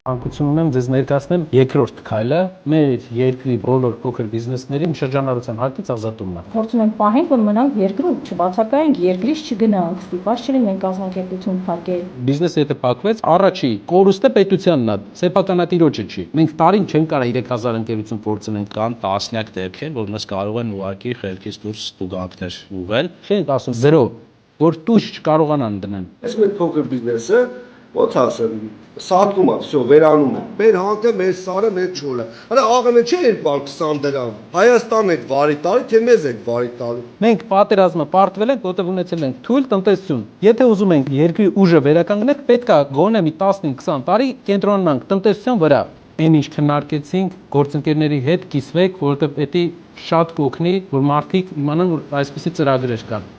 Անկություն ունեմ ձեզ ներկայացնեմ երկրորդ քայլը մեր երկրի բոլոր փոքր բիզնեսներին շրջանառության հարկից ազատումն է։ Փորձում ենք պահենք, որ մնանք երկրում, չբացակայենք, երկրից չգնանք, ստիպված չլինենք կազմակերպություն փակել։ Բիզնեսը եթե փակվեց, առաջի կորուստը պետությանն է, սեփականատիրոջը չի։ Մենք տարին չենք կարող 3000 ընկերություն փորձենք, Կան տասնյակ դեպքեր, որոնց կարող են ուղղակի խելքից դուրս տուգանքներ ուղղել։ Չենք ասում 0, որ տույժ չկարողանան դնել։ Այս մեր փոքր բիզնեսը ոնց ասեմ, սատկում է, всё, վերանում է։ Մեր հանքը, մեր սարը, մեր չորը։ Հələ աղանը չէ 220 դրամ։ Հայաստանն է վարի տարի, թե մեզ է վարի տարի։ Մենք պատերազմը պարտվել ենք, որտեղ ունեցել ենք թույլ տնտեսություն։ Եթե ուզում ենք երկրի ուժը վերականգնել, պետք է գոնե մի 15-20 տարի կենտրոնանանք տնտեսության վրա։ Այն ինչ քննարկեցինք, գործընկերների հետ կիսվեք, որովհետև դա շատ կօգնի, որ մարդիկ իմանան, որ այսպիսի ծրագրեր կան։